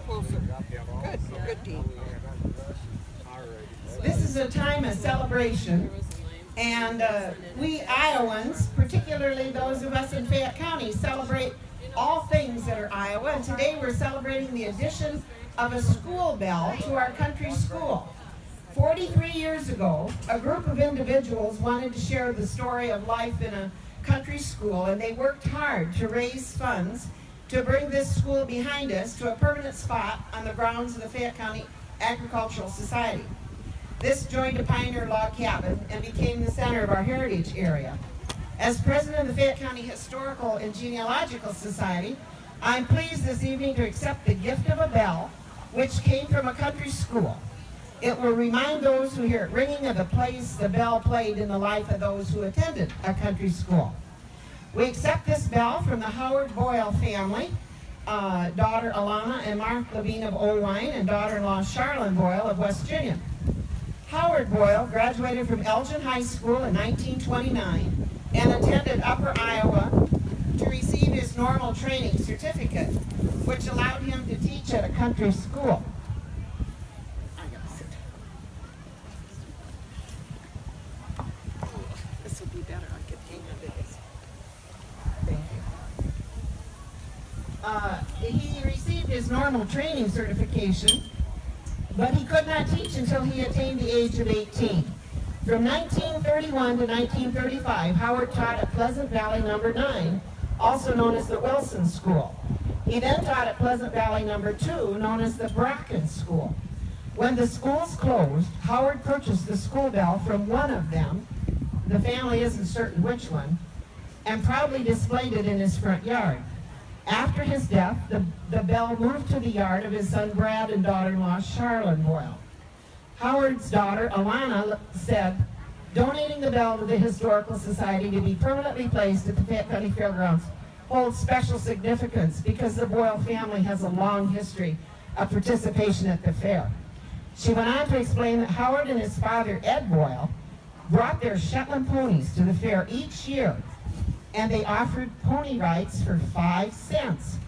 closer. Good, good, Dean. This is a time of celebration, and we Iowans, particularly those of us in Fayette County, celebrate all things that are Iowa. And today we're celebrating the addition of a school bell to our country school. 43 years ago, a group of individuals wanted to share the story of life in a country school, and they worked hard to raise funds to bring this school behind us to a permanent spot on the grounds of the Fayette County Agricultural Society. This joined a pioneer log cabin and became the center of our heritage area. As president of the Fayette County Historical and Genealogical Society, I'm pleased this evening to accept the gift of a bell, which came from a country school. It will remind those who hear it ringing of the place the bell played in the life of those who attended a country school. We accept this bell from the Howard Boyle family, daughter Alana and Mark Levine of Owine, and daughter-in-law Charlene Boyle of West Union. Howard Boyle graduated from Elgin High School in 1929 and attended Upper Iowa to receive his normal training certificate, which allowed him to teach at a country school. I gotta sit. This will be better. I can hang on to this. Thank you. He received his normal training certification, but he could not teach until he attained the age of 18. From 1931 to 1935, Howard taught at Pleasant Valley No. 9, also known as the Wilson School. He then taught at Pleasant Valley No. 2, known as the Bracken School. When the schools closed, Howard purchased the school bell from one of them, the family isn't certain which one, and proudly displayed it in his front yard. After his death, the bell moved to the yard of his son Brad and daughter-in-law Charlene Boyle. Howard's daughter Alana said, donating the bell to the Historical Society to be permanently placed at the Fayette County Fairgrounds holds special significance because the Boyle family has a long history of participation at the fair. She went on to explain that Howard and his father Ed Boyle brought their Shetland ponies to the fair each year, and they offered pony rides for 5 cents.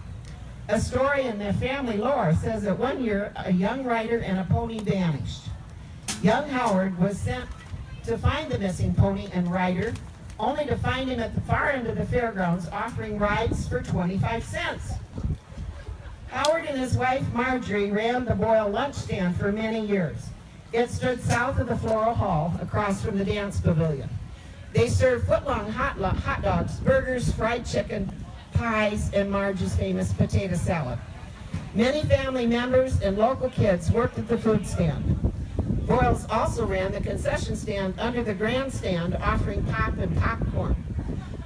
A story in their family lore says that one year a young rider and a pony vanished. Young Howard was sent to find the missing pony and rider, only to find him at the far end of the fairgrounds offering rides for 25 cents. Howard and his wife Marjorie ran the Boyle lunch stand for many years. It stood south of the Floral Hall across from the dance pavilion. They served foot-long hot dogs, burgers, fried chicken, pies, and Marge's famous potato salad. Many family members and local kids worked at the food stand. Boyles also ran the concession stand under the grandstand, offering pop and popcorn.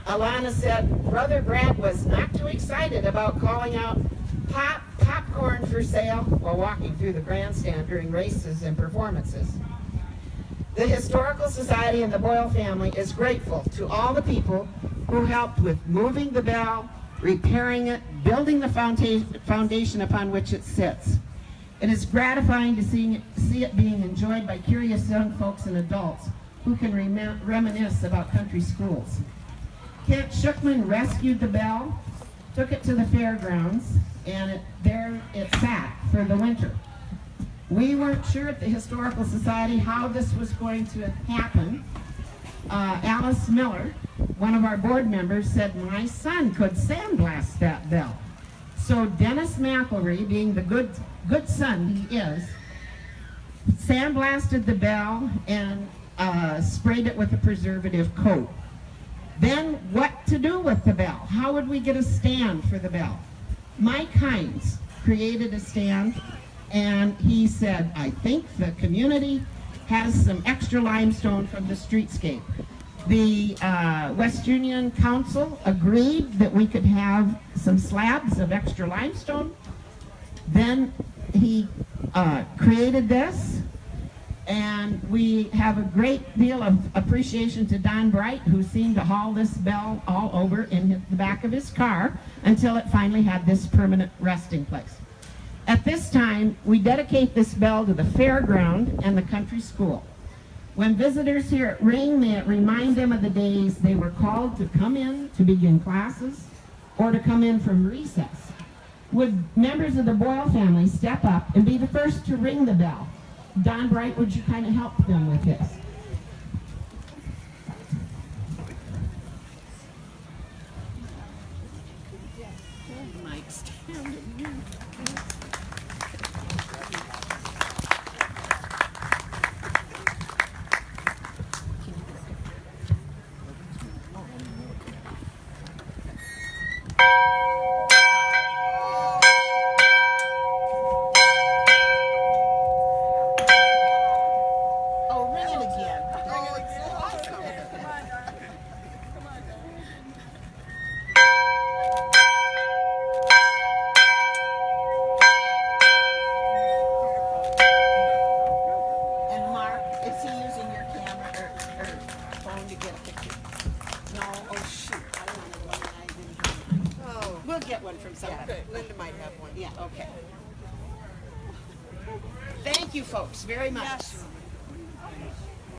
Alana said Brother Brad was not too excited about calling out popcorn for sale while walking through the grandstand during races and performances. The Historical Society and the Boyle family is grateful to all the people who helped with moving the bell, repairing it, building the foundation upon which it sits. It is gratifying to see it being enjoyed by curious young folks and adults who can reminisce about country schools. Kent Shookman rescued the bell, took it to the fairgrounds, and there it sat for the winter. We weren't sure at the Historical Society how this was going to happen. Alice Miller, one of our board members, said my son could sandblast that bell. So Dennis McElry, being the good son he is, sandblasted the bell and sprayed it with a preservative coat. Then what to do with the bell? How would we get a stand for the bell? Mike Hines created a stand, and he said, I think the community has some extra limestone from the streetscape. The West Union Council agreed that we could have some slabs of extra limestone. Then he created this, and we have a great deal of appreciation to Don Bright, who seemed to haul this bell all over in the back of his car until it finally had this permanent resting place. At this time, we dedicate this bell to the fairground and the country school. When visitors hear it ring, may it remind them of the days they were called to come in to begin classes or to come in from recess. Would members of the Boyle family step up and be the first to ring the bell? Don Bright, would you kind of help them with this? Mike, stand in. Oh, ring it again. And Mark, is he using your camera or phone to get a picture? No, oh shoot. I don't know why I didn't have mine. Oh, We'll get one from somebody. okay. Linda might have one. Yeah, okay. Thank you, folks, very much. Yes.